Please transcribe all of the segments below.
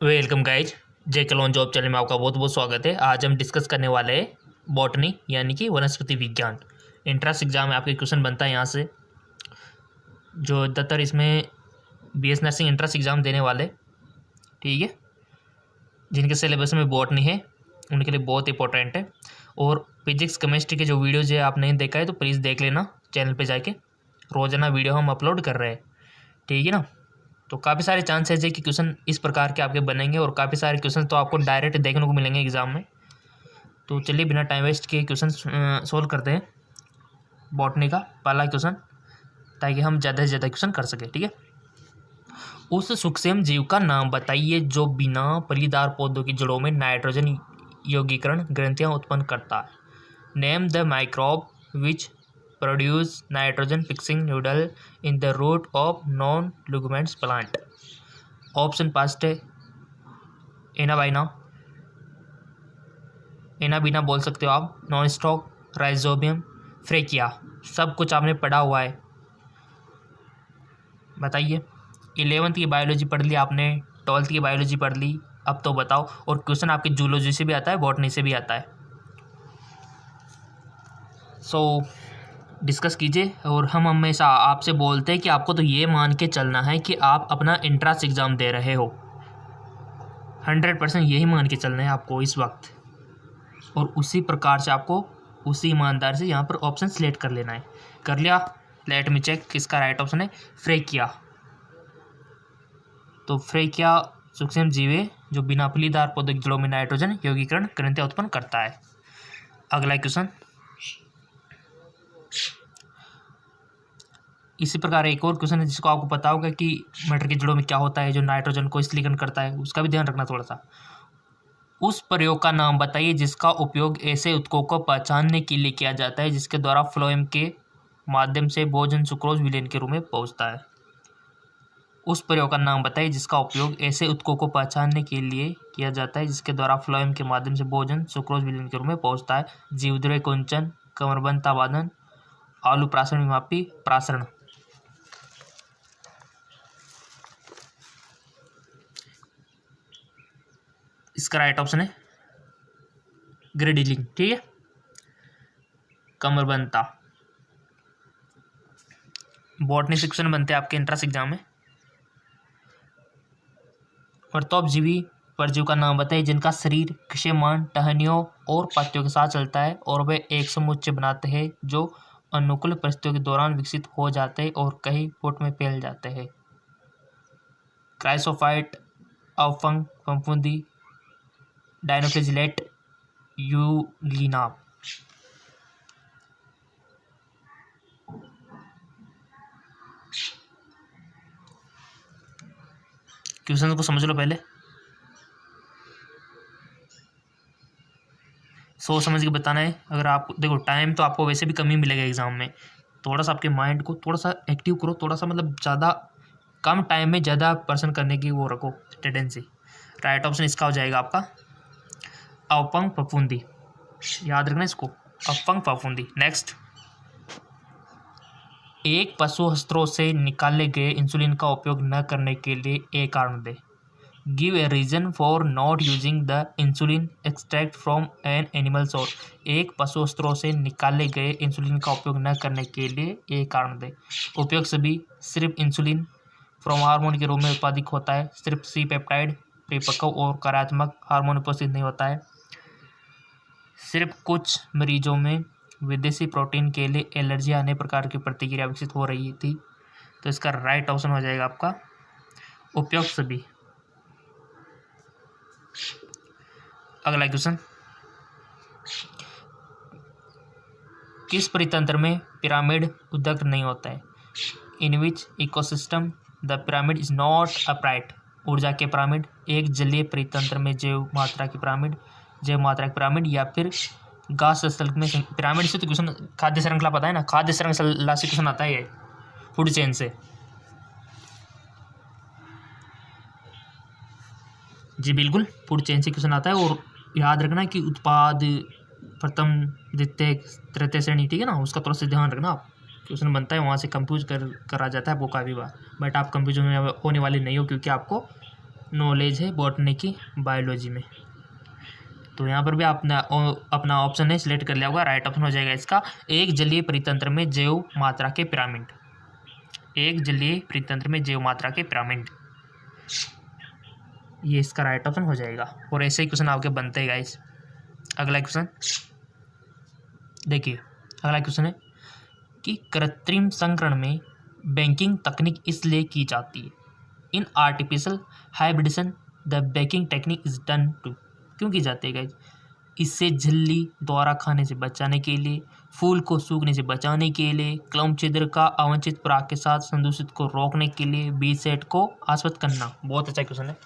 Welcome guys, जे clone job channel में आपका बहुत बहुत स्वागत है। आज हम डिस्कस करने वाले हैं बॉटनी यानी कि वनस्पति विज्ञान। एंट्रेंस एग्जाम में आपके क्वेश्चन बनता है यहाँ से, जो ज़्यादातर इसमें बीएस नर्सिंग एंट्रेंस एग्जाम देने वाले, ठीक है, जिनके सिलेबस में बॉटनी है उनके लिए बहुत इंपॉर्टेंट है। और फिजिक्स केमिस्ट्री के जो वीडियोज़ है आप नहीं देखा है तो प्लीज़ देख लेना चैनल पर जाके, रोज़ाना वीडियो हम अपलोड कर रहे हैं, ठीक है ना। तो काफ़ी सारे चांसेस है कि क्वेश्चन इस प्रकार के आपके बनेंगे और काफ़ी सारे क्वेश्चन तो आपको डायरेक्ट देखने को मिलेंगे एग्जाम में। तो चलिए बिना टाइम वेस्ट किए क्वेश्चन सोल्व करते हैं बॉटनी का पहला क्वेश्चन, ताकि हम ज़्यादा से ज़्यादा क्वेश्चन कर सकें, ठीक है। उस सूक्ष्म जीव का नाम बताइए जो बिना फलीदार पौधों की जड़ों में नाइट्रोजन यौगीकरण ग्रंथियाँ उत्पन्न करता है। Name the microbe which produce nitrogen fixing noodle in the root of non-ligaments plant। Option past है एनाबाइना, एनाबीना बोल सकते हो आप, नॉन स्टॉक, राइजोबियम, फ्रेकिया। सब कुछ आपने पढ़ा हुआ है, बताइए। 11वीं की बायोलॉजी पढ़ ली आपने, 12वीं की बायोलॉजी पढ़ ली, अब तो बताओ। और क्वेश्चन आपके जूलॉजी से भी आता है, बॉटनी से भी आता है। डिस्कस कीजिए। और हम हमेशा आपसे बोलते हैं कि आपको तो ये मान के चलना है कि आप अपना एंट्रेंस एग्ज़ाम दे रहे हो, 100% यही मान के चलना है आपको इस वक्त। और उसी प्रकार से आपको उसी ईमानदार से यहाँ पर ऑप्शन सेलेक्ट कर लेना है। कर लिया? लेट मी चेक किसका राइट ऑप्शन है, फ्रेकिया। तो फ्रेकिया सूक्ष्म जीव है जो बिना फलीदार पौधों की जड़ों में नाइट्रोजन यौगीकरण ग्रंथियाँ उत्पन्न करता है। अगला क्वेश्चन इसी प्रकार एक और क्वेश्चन है जिसको आपको पता होगा कि मटर की जड़ों में क्या होता है जो नाइट्रोजन को स्थलीकरण करता है, उसका भी ध्यान रखना थोड़ा सा। उस प्रयोग का नाम बताइए जिसका उपयोग ऐसे उत्कों को पहचानने के लिए किया जाता है जिसके द्वारा फ्लोएम के माध्यम से भोजन सुक्रोज विलेन के रूप में पहुंचता है। उस प्रयोग का नाम बताइए जिसका उपयोग ऐसे उत्कों को पहचानने के लिए किया जाता है जिसके द्वारा फ्लोएम के माध्यम से भोजन सुक्रोज विलेन के रूप में पहुंचता है। जीवद्रव्य कुंचन, कमरबंद ताबादन, आलू प्रासरण विमापी प्रासरण। इसका राइट ऑप्शन है ग्रेडिलिंग, ठीक है, कमरबंता। बॉटनी से क्वेश्चन बनते हैं आपके एंट्रेंस एग्जाम में। परतोपजीवी परजीव का नाम बताइए जिनका शरीर क्षयमान, टहनियों और पत्तियों के साथ चलता है और वे एक समुच्चय बनाते हैं जो अनुकूल परिस्थितियों के दौरान विकसित हो जाते हैं और कई फुट में फैल जाते हैं। क्राइसोफाइट, अवफंग फफूंदी, डायनोफ्लेजिलेट, यूग्लिना। क्वेश्चन को समझ लो पहले, सोच समझ के बताना है। अगर आप देखो टाइम तो आपको वैसे भी कम ही मिलेगा एग्जाम में, थोड़ा सा आपके माइंड को थोड़ा सा एक्टिव करो, थोड़ा सा मतलब ज़्यादा कम टाइम में ज़्यादा पर्सन करने की वो रखो टेंडेंसी। राइट ऑप्शन इसका हो जाएगा आपका अवफंग फफूंदी, याद रखना इसको, अवफंग फफूंदी। नेक्स्ट, एक पशु हस्त्रों से निकाले गए इंसुलिन का उपयोग न करने के लिए एक कारण दे। Give a reason for not using the insulin extract from an animal source. एक पशु हस्त्रों से निकाले गए इंसुलिन का उपयोग न करने के लिए एक कारण दे। उपयोग सभी, सिर्फ इंसुलिन फ्रॉम हार्मोन के रूप में उत्पादित होता है, सिर्फ सी पेप्टाइड परिपक्व और कार्यात्मक हार्मोन उपस्थित नहीं होता है, सिर्फ कुछ मरीजों में विदेशी प्रोटीन के लिए एलर्जी आने प्रकार की प्रतिक्रिया विकसित हो रही थी। तो इसका राइट ऑप्शन हो जाएगा आपका उपयुक्त सभी। अगला क्वेश्चन, किस परितंत्र में पिरामिड उद्गत नहीं होता है। In which ecosystem the pyramid is not upright. ऊर्जा के पिरामिड, एक जलीय परितंत्र में जैव मात्रा की पिरामिड, या फिर घास स्थल में पिरामिड। से तो क्वेश्चन खाद्य श्रृंखला पता है ना, खाद्य श्रृंखला से क्वेश्चन आता है ये, फूड चेन से। जी बिल्कुल, फूड चेन से क्वेश्चन आता है। और याद रखना कि उत्पाद प्रथम द्वितीय तृतीय श्रेणी, ठीक है ना, उसका थोड़ा सा ध्यान रखना आप। क्वेश्चन बनता है वहाँ से कंफ्यूज करा जाता है आपको काफ़ी बार, बट आप कंफ्यूजन होने वाले नहीं हो क्योंकि आपको नॉलेज है बॉटनी की बायोलॉजी में। तो यहाँ पर भी अपना अपना ऑप्शन है सिलेक्ट कर लिया होगा, राइट ऑप्शन हो जाएगा इसका एक जलीय परितंत्र में जैव मात्रा के पिरामिड। एक जलीय परितंत्र में जैव मात्रा के पिरामिड, ये इसका राइट ऑप्शन हो जाएगा। और ऐसे ही क्वेश्चन आपके बनते हैं गाइस। अगला क्वेश्चन देखिए, अगला क्वेश्चन है कि कृत्रिम संकरण में बैंकिंग तकनीक इसलिए की जाती है। In artificial hybridization the bagging technique is done to, क्यों की जाती है गाइस? इससे झिल्ली द्वारा खाने से बचाने के लिए, फूल को सूखने से बचाने के लिए, क्लम छिद्र का अवांछित पराग के साथ संदूषित को रोकने के लिए, बीज सेट को आश्वस्त करना। बहुत अच्छा क्वेश्चन है।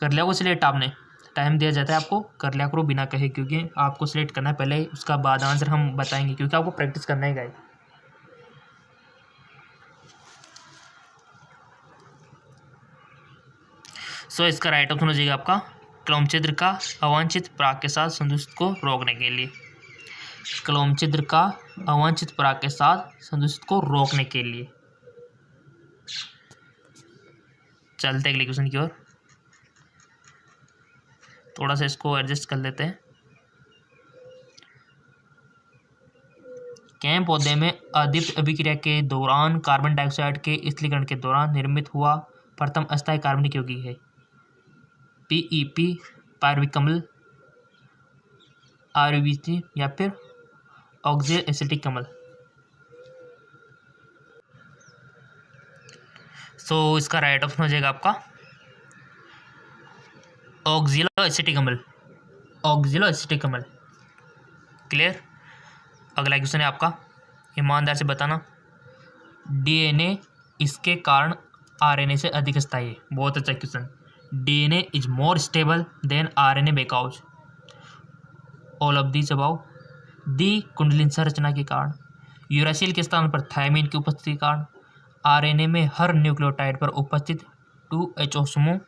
कर लिया वो सिलेक्ट आपने, टाइम दिया जाता है आपको, कर लिया करो बिना कहे, क्योंकि आपको सिलेक्ट करना है पहले, उसका बाद आंसर हम बताएंगे, क्योंकि आपको प्रैक्टिस करना है गाइस। सो इसका राइट ऑप्शन हो जाएगा आपका क्लोम छिद्र का अवांछित पराग के साथ संदूषित को रोकने के लिए। क्लोम छिद्र का अवांछित पराग के साथ संदूषित को रोकने के लिए। चलते अगले क्वेश्चन की ओर, थोड़ा सा इसको एडजस्ट कर लेते हैं। कैम पौधे में अदीप्त अभिक्रिया के दौरान कार्बन डाइऑक्साइड के स्थलीकरण के दौरान निर्मित हुआ प्रथम अस्थायी कार्बनिक यौगिक है। पीईपी, पायरुविक आरबीसी या फिर ऑक्सियल एसिटिक अम्ल। सो इसका राइट ऑप्शन हो जाएगा आपका ऑक्सिलो एसिटिक अम्ल। ऑक्सिलो एसिटिक अम्ल, क्लियर। अगला क्वेश्चन है आपका, ईमानदार से बताना, डीएनए इसके कारण आरएनए से अधिक स्थायी है। बहुत अच्छा question. DNA is more stable than RNA because all of these about, the कुंडलिन संरचना के कारण, यूरासिल के स्थान पर थायमिन की उपस्थिति के कारण, आरएनए में हर न्यूक्लियोटाइड पर उपस्थित 2HO समूह।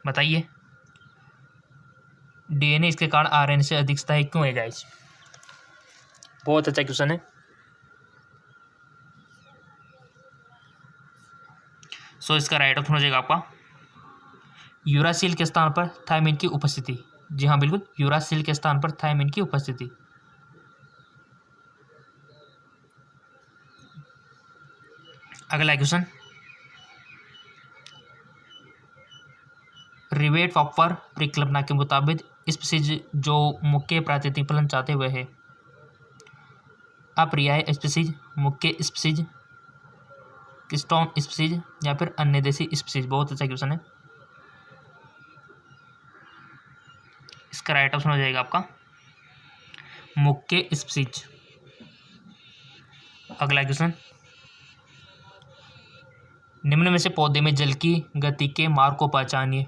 बताइए डीएनए इसके कारण आरएनए से अधिक स्थायी क्यों है गाइस? बहुत अच्छा क्वेश्चन है। सो इसका राइट ऑप्शन हो जाएगा आपका यूरासिल के स्थान पर थायमिन की उपस्थिति। जी हाँ बिल्कुल, यूरासिल के स्थान पर थायमिन की उपस्थिति। अगला क्वेश्चन, रिवेट पॉपर परिकल्पना के मुताबिक स्पीसीज जो मुख्य प्राकृतिक फलन चाहते हुए है, अपर्याय स्पीसीज, मुख्य स्पीसीज, किस्टोन स्पीसीज या फिर अन्य देशी स्पीसीज। बहुत अच्छा क्वेश्चन है। इसका राइट ऑप्शन हो जाएगा आपका मुख्य स्पीसीज। अगला क्वेश्चन, निम्न में से पौधे में जल की गति के मार्ग को पहचानिए।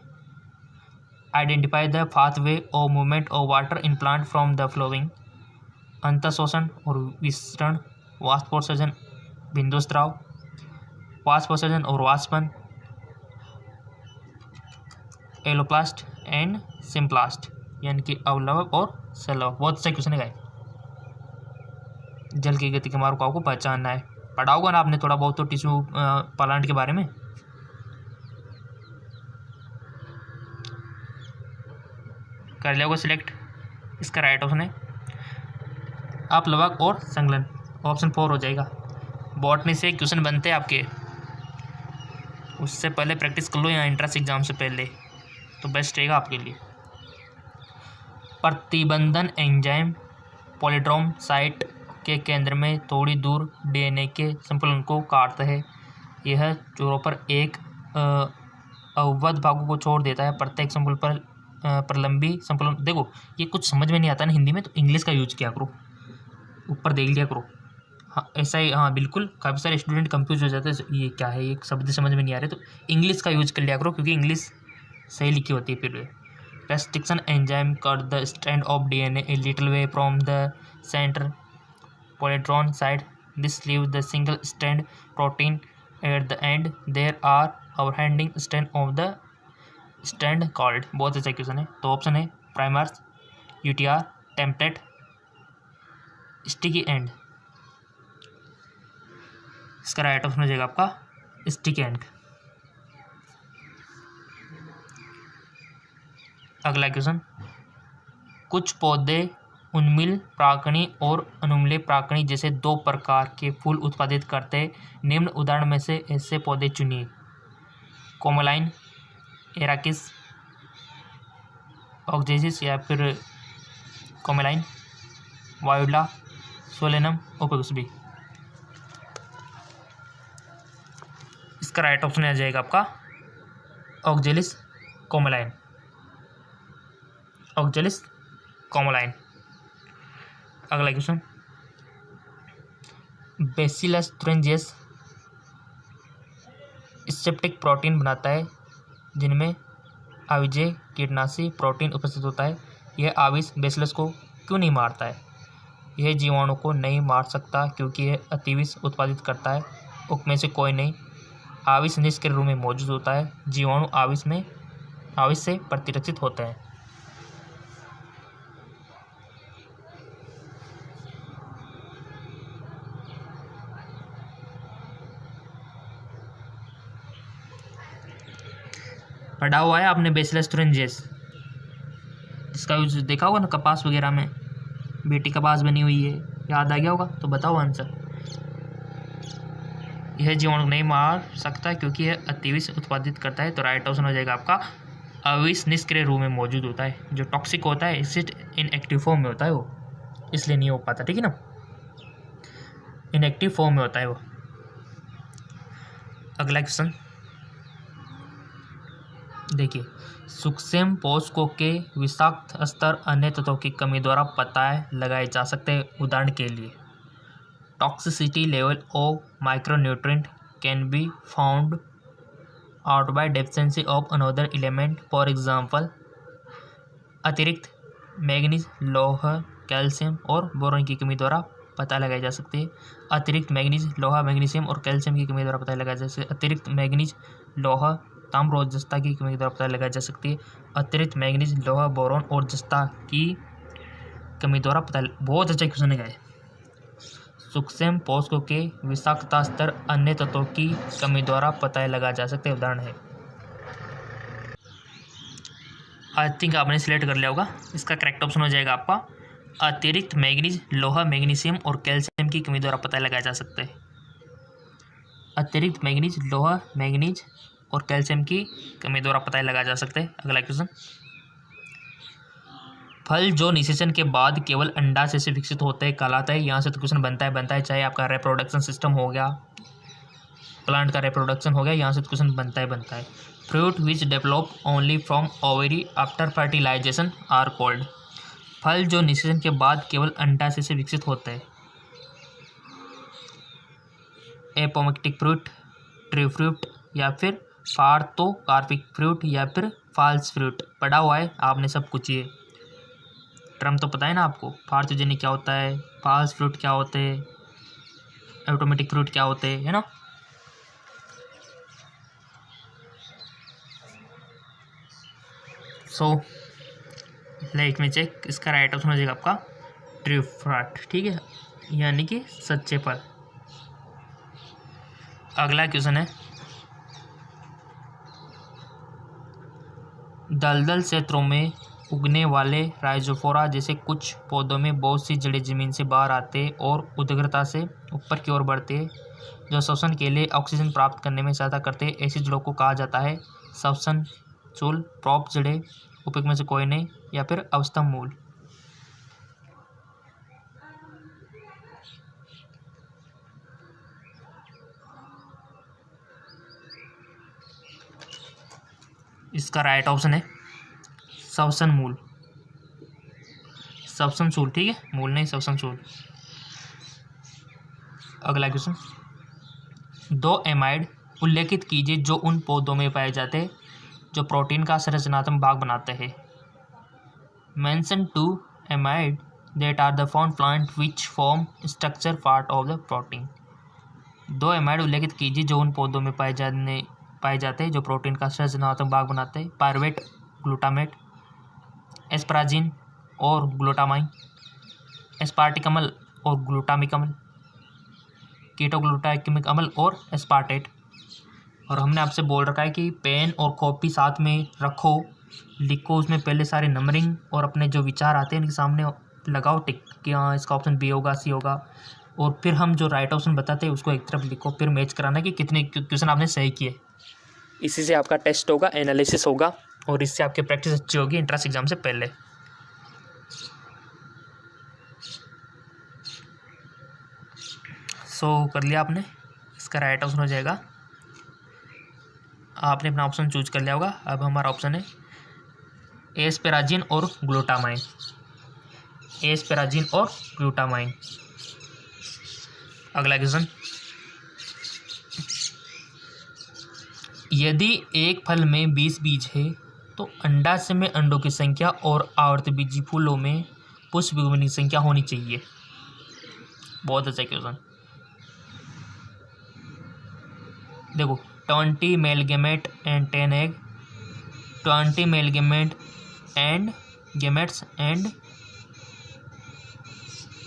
आइडेंटिफाई द पाथवे और movement of water in plant from the following. अंतःशोषण और विसरण, वाष्पोत्सर्जन, बिंदुस्राव, वाष्पोत्सर्जन और वाष्पन, एलोप्लास्ट एंड सिम्प्लास्ट, यानी कि अवलवक और सलवक। बहुत अच्छा क्वेश्चन है गाइस। जल की गति के मार्ग को आपको पहचानना है। पढ़ा होगा ना आपने थोड़ा बहुत तो टिश्यू प्लांट के बारे में। कर लिया होगा सिलेक्ट। इसका राइट ऑप्शन है अपलवक और संलग्न, ऑप्शन 4 हो जाएगा। बॉटनी से क्वेश्चन बनते हैं आपके, उससे पहले प्रैक्टिस कर लो यहाँ एंट्रेंस एग्जाम से पहले, तो बेस्ट रहेगा आपके लिए। प्रतिबंधन एंजाइम पॉलीड्रोम साइट के केंद्र में थोड़ी दूर डीएनए के संकुलन को काटता है। यह छोरों पर एक अवबद्ध भागों को छोड़ देता है। प्रत्येक संकुल पर प्रलंबी संकुलन। देखो ये कुछ समझ में नहीं आता ना हिंदी में, तो इंग्लिश का यूज किया करो, ऊपर देख लिया करो। हाँ ऐसा ही, हाँ बिल्कुल, काफ़ी सारे स्टूडेंट कंफ्यूज हो जाते हैं, ये क्या है, ये शब्द समझ में नहीं आ रहे, तो इंग्लिश का यूज कर लिया करो, क्योंकि इंग्लिश सही लिखी होती है। फिर restriction enzyme cut the strand of DNA a little way from the center palindrome side, this leave the single strand protein at the end, there are overhanging strand of the strand called. बहुत अच्छा question है। तो option है primers, UTR, template, sticky end. इसका right option हो जाएगा आपका sticky and. अगला क्वेश्चन, कुछ पौधे उन्मिल प्राकणी और अनुमिल प्राकणी जैसे दो प्रकार के फूल उत्पादित करते हैं। निम्न उदाहरण में से ऐसे पौधे चुनिए। कोमोलाइन, एराकिस, ऑक्जेसिस या फिर कोमोलाइन, वायोला, सोलेनम, ओपेगुसबी। इसका राइट ऑप्शन आ जाएगा आपका ऑक्जेलिस कोमोलाइन। ऑक्जेलिस कोमोलाइन। अगला क्वेश्चन, बेसिलस तुरंजियस सेप्टिक प्रोटीन बनाता है जिनमें आविजय कीटनाशी प्रोटीन उपस्थित होता है। यह आविष बेसिलस को क्यों नहीं मारता है? यह जीवाणु को नहीं मार सकता क्योंकि यह अतिविष उत्पादित करता है। उनमें से कोई नहीं। आविष निष्क्रिय रूप में मौजूद होता है। जीवाणु आविष से प्रतिरक्षित होते हैं। पढ़ा हुआ है आपने बेसिलस तुरंजियस, जिसका यूज देखा होगा ना कपास वगैरह में, बेटी कपास बनी हुई है, याद आ गया होगा? तो बताओ आंसर। यह जीवाणु नहीं मार सकता क्योंकि यह अतिविष उत्पादित करता है। तो राइट ऑप्शन हो जाएगा आपका अविष निष्क्रिय रूप में मौजूद होता है। जो टॉक्सिक होता है इसिट इनएक्टिव फॉर्म में होता है वो, इसलिए नहीं हो पाता। ठीक है ना, इनएक्टिव फॉर्म में होता है वो। अगला क्वेश्चन देखिए, सूक्ष्म पोषकों के विषाक्त स्तर अन्य तत्वों की कमी द्वारा पता लगाए जा सकते हैं। उदाहरण के लिए, toxicity level of micronutrient can be found out by deficiency of another element. For example, अतिरिक्त मैग्नीज, लौह, कैल्शियम और बोरॉन की कमी द्वारा पता लगाई जा सकती है। अतिरिक्त मैग्नीज, लोहा, मैग्नीशियम और कैल्शियम की कमी द्वारा पता लगाया जा सकता है। अतिरिक्त मैग्नीज, लोहा, ताम्र और जस्ता की कमी द्वारा पता लगाया जा सकती है। अतिरिक्त मैग्नीज, लोहा, बोरॉन और जस्ता की कमी द्वारा पता। बहुत अच्छा क्वेश्चन है। सूक्ष्म पोषकों के विषाक्तता स्तर अन्य तत्वों की कमी द्वारा पता लगाया जा सकते उदाहरण है। आई थिंक आपने सिलेक्ट कर लिया होगा। इसका करेक्ट ऑप्शन हो जाएगा आपका अतिरिक्त मैग्नीज, लोहा, मैग्नीशियम और कैल्शियम की कमी द्वारा पता लगाया जा सकता है। अतिरिक्त मैग्नीज, लोहा, मैग्नीज और कैल्शियम की कमी द्वारा पता लगाया जा सकता है। अगला क्वेश्चन, फल जो निषेचन के बाद केवल अंडाशय से विकसित होते हैं कहलाता है। यहाँ से तो क्वेश्चन बनता है चाहे आपका रिप्रोडक्शन सिस्टम हो गया, प्लांट का रिप्रोडक्शन हो गया, यहाँ से तो क्वेश्चन बनता है। Fruit which develop only from ovary after fertilization are called. फल जो निषेचन के बाद केवल अंडाशय से विकसित होते हैं। एपोमेक्टिक फ्रूट, ट्री फ्रूट या फिर पार्थोकार्पिक फ्रूट या फिर फॉल्स फ्रूट। पढ़ा हुआ है आपने सब कुछ, ये टर्म तो पता है ना आपको। पार्थोजेनिक क्या होता है, फॉल्स फ्रूट क्या होते हैं, ऑटोमेटिक फ्रूट क्या होते हैं, है ना। सो लाइक में चेक, इसका राइट ऑप्शन हो जाएगा आपका ट्रू फ्रूट। ठीक है, यानी कि सच्चे फल। अगला क्वेश्चन है, दलदल क्षेत्रों में उगने वाले राइजोफोरा जैसे कुछ पौधों में बहुत सी जड़ें जमीन से बाहर आते हैं और उदग्रता से ऊपर की ओर बढ़ते हैं, जो श्वसन के लिए ऑक्सीजन प्राप्त करने में सहायता करते हैं। ऐसी जड़ों को कहा जाता है श्वसन चूल, प्रॉप जड़ें, उपयुक्त में से कोई नहीं, या फिर अवस्तंभ मूल। इसका राइट ऑप्शन है श्वसन मूल, श्वसन चूल। ठीक है, मूल नहीं, श्वसन चूल। अगला क्वेश्चन, दो एमाइड उल्लेखित कीजिए जो उन पौधों में पाए जाते हैं जो प्रोटीन का संरचनात्मक भाग बनाते हैं। Mention 2 amide that are the found plant which form structure part of the protein. दो एमाइड उल्लेखित कीजिए जो उन पौधों में पाए जाते हैं जो प्रोटीन का संरचनात्मक भाग बनाते हैं। पायरुवेट, ग्लूटामेट, एस्पराजिन, और ग्लूटामाइन, एस्पार्टिक अम्ल और ग्लूटामिक अम्ल, कीटोग्लूटामिक अम्ल और एस्पार्टेट। और हमने आपसे बोल रखा है कि पेन और कॉपी साथ में रखो, लिखो उसमें पहले सारे नंबरिंग और अपने जो विचार आते हैं इनके सामने लगाओ टिक कि हाँ इसका ऑप्शन बी होगा, सी होगा, और फिर हम जो राइट ऑप्शन बताते हैं उसको एक तरफ लिखो, फिर मैच कराना कि कितने क्वेश्चन आपने सही किए। इसी से आपका टेस्ट होगा, एनालिसिस होगा और इससे आपकी प्रैक्टिस अच्छी होगी एंट्रेंस एग्जाम से पहले। सो कर लिया आपने, इसका राइट ऑप्शन हो जाएगा, आपने अपना ऑप्शन चूज कर लिया होगा। अब हमारा ऑप्शन है एस्पेराजिन और ग्लूटामाइन, एस्पेराजिन और ग्लूटामाइन। अगला क्वेश्चन, यदि एक फल में 20 बीज है तो अंडाशय में अंडों की संख्या और आवर्तबीजी फूलों में पुष्प युग्मों की संख्या होनी चाहिए। बहुत अच्छा क्वेश्चन। देखो 20 male gamete and 10 egg, 20 male gamete and gametes and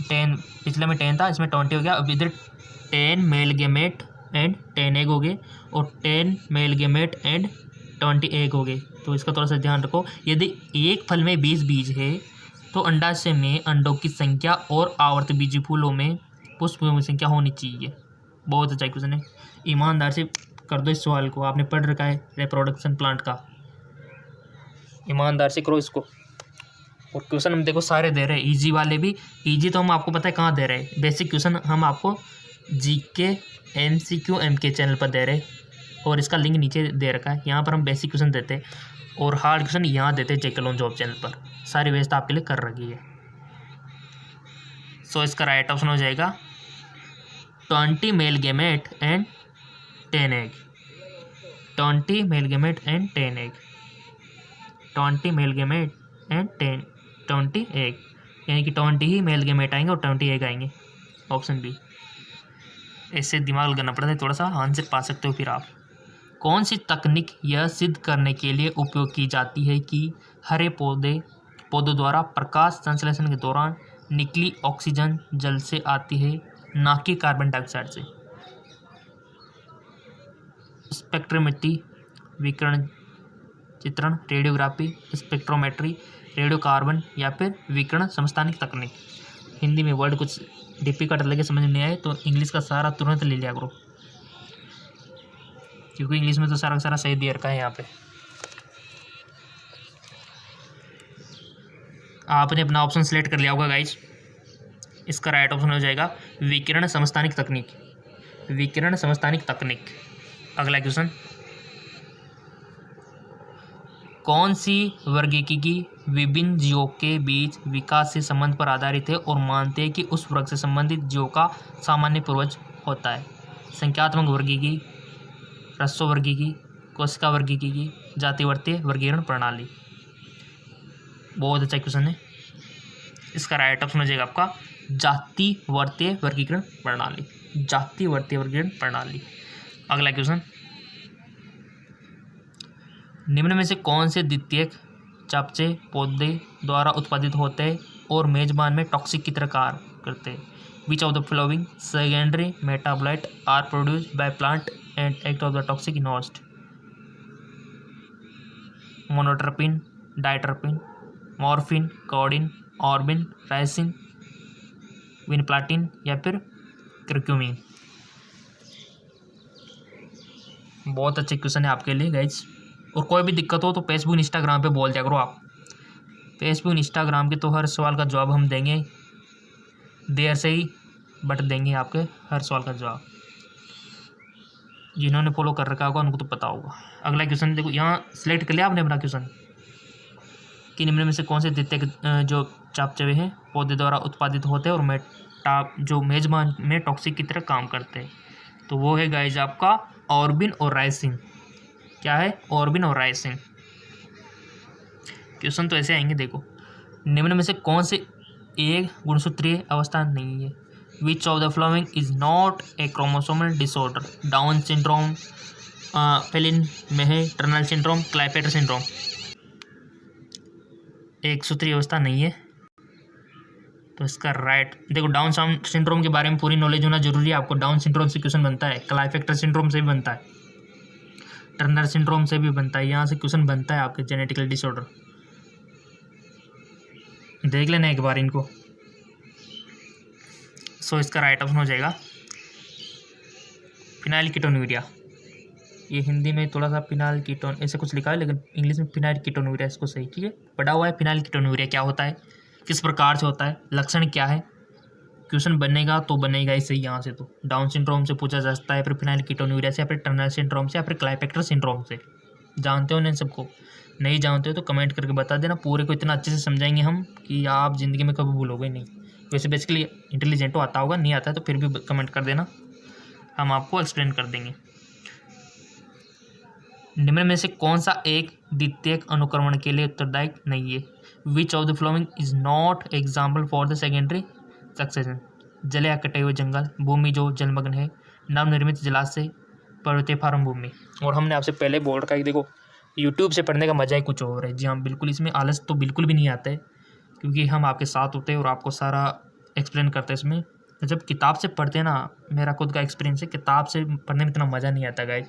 10, पिछले में 10 था इसमें 20 हो गया। अब इधर 10 मेल गेमेट एंड 10 एग हो गए और 10 मेल गेमेट एंड 20 एग हो गए। तो इसका थोड़ा सा ध्यान रखो, यदि एक फल में 20 बीज है तो अंडाशय में अंडों की संख्या और आवर्तबीजी फूलों में पुष्पों की संख्या होनी चाहिए। बहुत अच्छा क्वेश्चन है, ईमानदार से कर दो इस सवाल को, आपने पढ़ रखा है रिप्रोडक्शन प्लांट का, ईमानदार से करो इसको। और क्वेश्चन हम देखो सारे दे रहे हैं, इजी वाले भी, इजी तो हम आपको पता है कहाँ दे रहे हैं, बेसिक क्वेश्चन हम आपको जीके MCQ MK चैनल पर दे रहे हैं और इसका लिंक नीचे दे रखा है, यहाँ पर हम बेसिक क्वेश्चन देते हैं और हार्ड क्वेश्चन यहाँ देते हैं जेके लोन जॉब चैनल पर, सारी व्यवस्था आपके लिए कर रखी है। सो इसका राइट ऑप्शन हो जाएगा 20 male gamete and 10 egg, 20 male gamete and 10 egg, 20 male gamete and 20 egg, यानी कि 20 ही मेल गेमेट आएंगे और 20 एग आएंगे, ऑप्शन बी। ऐसे दिमाग लगाना पड़ता है, थोड़ा सा आंसर पा सकते हो फिर आप। कौन सी तकनीक यह सिद्ध करने के लिए उपयोग की जाती है कि हरे पौधों द्वारा प्रकाश संश्लेषण के दौरान निकली ऑक्सीजन जल से आती है, ना कि कार्बन डाइऑक्साइड से? स्पेक्ट्रोमेट्री, विकिरण चित्रण, रेडियोग्राफी, स्पेक्ट्रोमेट्री, रेडियो कार्बन या फिर विकिरण समस्थानिक तकनीक। हिंदी में वर्ड कुछ डिफिकल्ट लगे, समझ नहीं आए तो इंग्लिश का सारा तुरंत ले लिया करो, क्योंकि इंग्लिश में तो सारा का सारा सही दे रखा है। यहाँ पे आपने अपना ऑप्शन सेलेक्ट कर लिया होगा गाइस, इसका राइट ऑप्शन हो जाएगा विकिरण समस्थानिक तकनीक, विकिरण समस्थानिक तकनीक। अगला क्वेश्चन, कौन सी वर्गीकी विभिन्न जीवों के बीच विकास से संबंध पर आधारित है और मानते हैं कि उस वर्ग से संबंधित जीवों का सामान्य पूर्वज होता है? संख्यात्मक वर्गीकी, रस्सो वर्गीकी, कोशिका वर्गीकी, जातिवर्तीय वर्गीकरण प्रणाली। बहुत अच्छा क्वेश्चन है, इसका राइट ऑप्शन हो जाएगा आपका जातिवर्तीय वर्गीकरण प्रणाली, जातिवर्तीय वर्गीकरण प्रणाली। अगला क्वेश्चन, निम्न में से कौन से द्वितीयक चयापचय पौधे द्वारा उत्पादित होते हैं और मेजबान में टॉक्सिक की तरह कार्य करते हैं? Which of the following secondary metabolite are produced by plant and act of the toxic in host? Monotropin, diatropin, morphine, codeine, ऑर्बिन, राइसिन, विनप्लाटिन या फिर कर्क्यूमिन। बहुत अच्छे क्वेश्चन है आपके लिए गाइज। और कोई भी दिक्कत हो तो फेसबुक इंस्टाग्राम पे बोल दिया करो आप, फेसबुक इंस्टाग्राम के तो हर सवाल का जवाब हम देंगे, देर से ही बट देंगे आपके हर सवाल का जवाब। जिन्होंने फॉलो कर रखा होगा उनको तो पता होगा। अगला क्वेश्चन देखो, यहाँ सिलेक्ट कर लिया आपने अपना क्वेश्चन कि निम्न में से कौन से द्वितीयक जो चयापचय हैं पौधे द्वारा उत्पादित होते हैं और जो मेजबान में टॉक्सिक की तरह काम करते हैं? तो वो है गाइज आपका ऑर्बिन और राइसिन। क्या है? ऑर्बिन और राइसिन। क्वेश्चन तो ऐसे आएंगे, देखो निम्न में से कौन से एक गुणसूत्रीय अवस्था नहीं है? Which of the following is not a chromosomal disorder? Down syndrome, फेलिन मेहे टर्नल सिंड्रोम, क्लाइपेटर सिंड्रोम। एक सूत्रीय अवस्था नहीं है। तो इसका राइट, देखो डाउन सिंड्रोम के बारे में पूरी नॉलेज होना जरूरी है आपको। डाउन सिंड्रोम से क्वेश्चन बनता है, क्लाइफेक्टर सिंड्रोम से भी बनता है, टर्नर सिंड्रोम से भी बनता है, यहाँ से क्वेश्चन बनता है आपके जेनेटिकल डिसऑर्डर। देख लेना एक बार इनको। सो इसका राइट ऑप्शन हो जाएगा फिनाइलकीटोन्यूरिया। ये हिंदी में थोड़ा सा फिनाइलकीटोन ऐसे कुछ लिखा है, लेकिन इंग्लिश में फिनाइलकीटोन्यूरिया इसको सही, ठीक है। पढ़ा हुआ है फिनाइलकीटोन्यूरिया क्या होता है, किस प्रकार से होता है, लक्षण क्या है। क्वेश्चन बनेगा तो बनेगा ही सही यहाँ से। तो डाउन सिंड्रोम से पूछा जा सकता है, फिर फिनाइलकीटोन्यूरिया से, या फिर टर्नर सिंड्रोम से, या फिर क्लाइफेक्टर सिंड्रोम से। जानते हो ना इन सबको? नहीं जानते हो तो कमेंट करके बता देना। पूरे को इतना अच्छे से समझाएंगे हम कि आप ज़िंदगी में कभी भूलोगे नहीं। वैसे बेसिकली इंटेलिजेंट हो, आता होगा, नहीं आता है तो फिर भी कमेंट कर देना, हम आपको एक्सप्लेन कर देंगे। निम्न में से कौन सा एक द्वितीयक अनुक्रमण के लिए उत्तरदायी नहीं है? Which of the following is not example for the secondary succession? जले या कटे हुए जंगल, भूमि जो जलमग्न है, नवनिर्मित जलाशय, पर्वतीय फार्म भूमि। और हमने आपसे पहले बोल रखा है कि देखो यूट्यूब से पढ़ने का मजा ही कुछ और है। जी हाँ बिल्कुल, इसमें आलस तो बिल्कुल भी नहीं आता है, क्योंकि हम आपके साथ होते हैं और आपको सारा एक्सप्लेन करते हैं। इसमें जब किताब से पढ़ते हैं ना, मेरा खुद का एक्सपीरियंस है, किताब से पढ़ने में इतना मज़ा नहीं आता गाइस,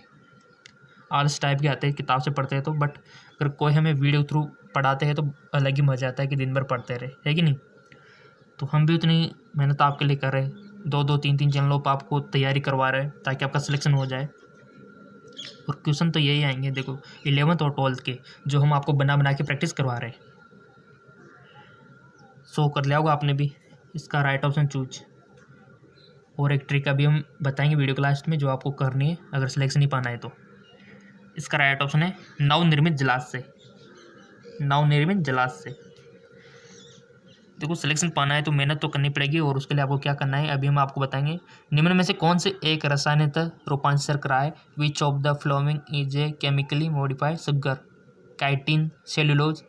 आलस टाइप के आते हैं किताब से पढ़ते हैं तो। बट अगर कोई हमें वीडियो थ्रू पढ़ाते हैं तो अलग ही मज़ा आता है कि दिन भर पढ़ते रहे, है कि नहीं। तो हम भी उतनी मेहनत आपके लिए कर रहे हैं, 2-2, 3-3 चैनलों पर आपको तैयारी करवा रहे हैं ताकि आपका सिलेक्शन हो जाए। और क्वेश्चन तो यही आएंगे देखो 11th और 12th के, जो हम आपको बना बना के प्रैक्टिस करवा रहे हैं। सो कर लिया होगा आपने भी। इसका राइट ऑप्शन चूज। और एक ट्रिक अभी हम बताएंगे वीडियो क्लास में जो आपको करनी है अगर सिलेक्शन नहीं पाना है तो। इसका राइट ऑप्शन है नवनिर्मित जलाशय। नवनिर्मित जलाशय। देखो सिलेक्शन पाना है तो मेहनत तो करनी पड़ेगी, और उसके लिए आपको क्या करना है अभी हम आपको बताएंगे। निम्न में से कौन से एक रसायनतः रूपांतर कराए? Which of the following is a chemically modified sugar? Chitin, cellulose,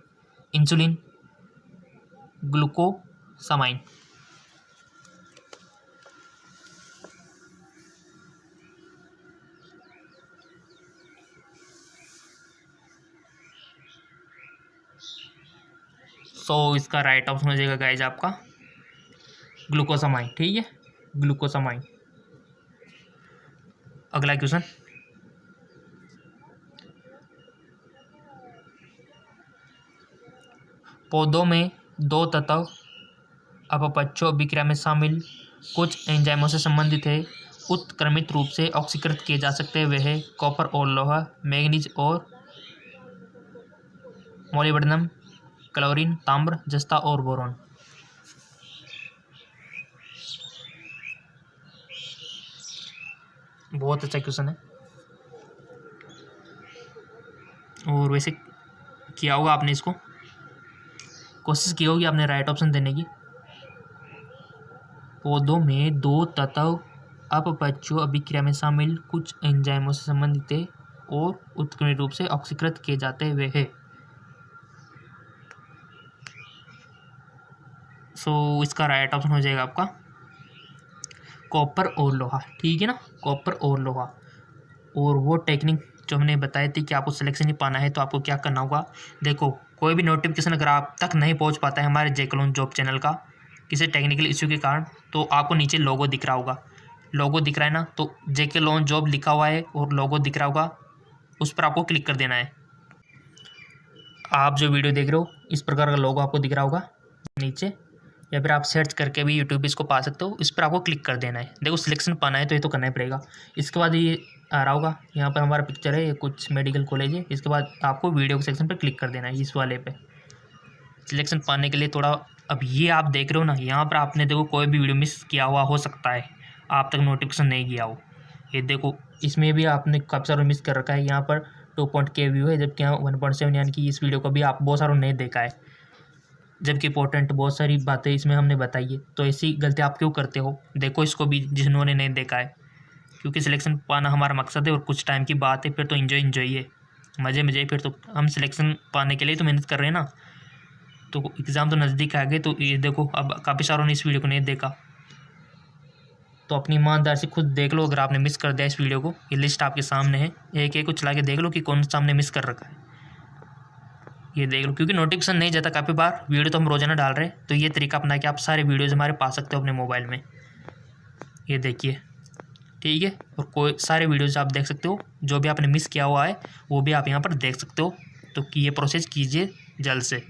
insulin, glucosamine. So इसका राइट ऑप्शन हो जाएगा गाइज आपका ग्लूकोसामाइन, ठीक है, ग्लूकोसामाइन। अगला क्वेश्चन, पौधों में दो तत्व अपपक्षो अभिक्रिया में शामिल कुछ एंजाइमों से संबंधित है, उत्क्रमित रूप से ऑक्सीकृत किए जा सकते हैं। वे है कॉपर और लोहा, मैग्नीज और मोलिब्डेनम, क्लोरीन, ताम्र, जस्ता और बोरॉन। बहुत अच्छा क्वेश्चन है, और वैसे किया होगा आपने, इसको कोशिश की होगी आपने राइट ऑप्शन देने की। पौधों में दो तत्व अपपक्षो अभिक्रिया में शामिल कुछ एंजाइमों से संबंधित है और उत्क्रमित रूप से ऑक्सीकृत किए जाते हुए है। सो इसका राइट ऑप्शन हो जाएगा आपका कॉपर और लोहा, ठीक है ना, कॉपर और लोहा। और वो टेक्निक जो हमने बताई थी कि आपको सिलेक्शन ही पाना है तो आपको क्या करना होगा। देखो कोई भी नोटिफिकेशन अगर आप तक नहीं पहुंच पाता है हमारे जेके जॉब चैनल का किसी टेक्निकल इश्यू के कारण, तो आपको नीचे लोगो दिख रहा होगा, लोगो दिख रहा है ना, तो जेके लोन जॉब लिखा हुआ है और लोगो दिख रहा होगा, उस पर आपको क्लिक कर देना है। आप जो वीडियो देख रहे हो इस प्रकार का लोगो आपको दिख रहा होगा नीचे, या फिर आप सर्च करके भी यूट्यूब पे इसको पा सकते हो, इस पर आपको क्लिक कर देना है। देखो सिलेक्शन पाना है तो ये तो करना ही पड़ेगा। इसके बाद ये आ रहा होगा, यहाँ पर हमारा पिक्चर है, ये कुछ मेडिकल कॉलेज है। इसके बाद आपको वीडियो के सेक्शन पर क्लिक कर देना है, इस वाले पे सिलेक्शन पाने के लिए थोड़ा। अब ये आप देख रहे हो ना, यहाँ पर आपने देखो कोई भी वीडियो मिस किया हुआ हो सकता है, आप तक नोटिफिकेशन नहीं गया हो। ये देखो इसमें भी आपने काफ़ी सारा मिस कर रखा है। यहाँ पर 2.k व्यू है, जबकि यहाँ 1.7, यानी कि इस वीडियो को भी आप बहुत सारों नहीं देखा है, जबकि इंपॉर्टेंट बहुत सारी बातें इसमें हमने बताई है। तो ऐसी गलती आप क्यों करते हो? देखो इसको भी जिन्होंने नहीं देखा है, क्योंकि सिलेक्शन पाना हमारा मकसद है और कुछ टाइम की बात है, फिर तो इन्जॉय है, मज़े फिर तो हम सिलेक्शन पाने के लिए तो मेहनत कर रहे हैं ना। तो एग्ज़ाम तो नज़दीक आ गए, तो ये देखो अब काफ़ी सारों ने इस वीडियो को नहीं देखा, तो अपनी ईमानदारी से खुद देख लो। अगर आपने मिस कर दिया इस वीडियो को, ये लिस्ट आपके सामने है, एक एक को चला के देख लो कि कौन सा हमने मिस कर रखा है। ये देख लो, क्योंकि नोटिफिकेशन नहीं जाता काफ़ी बार, वीडियो तो हम रोजाना डाल रहे हैं, तो ये तरीका अपना के आप सारे वीडियोज़ हमारे पा सकते हो अपने मोबाइल में। ये देखिए, ठीक है। और कोई सारे वीडियोज़ आप देख सकते हो, जो भी आपने मिस किया हुआ है वो भी आप यहाँ पर देख सकते हो। तो कि ये प्रोसेस कीजिए जल्द से।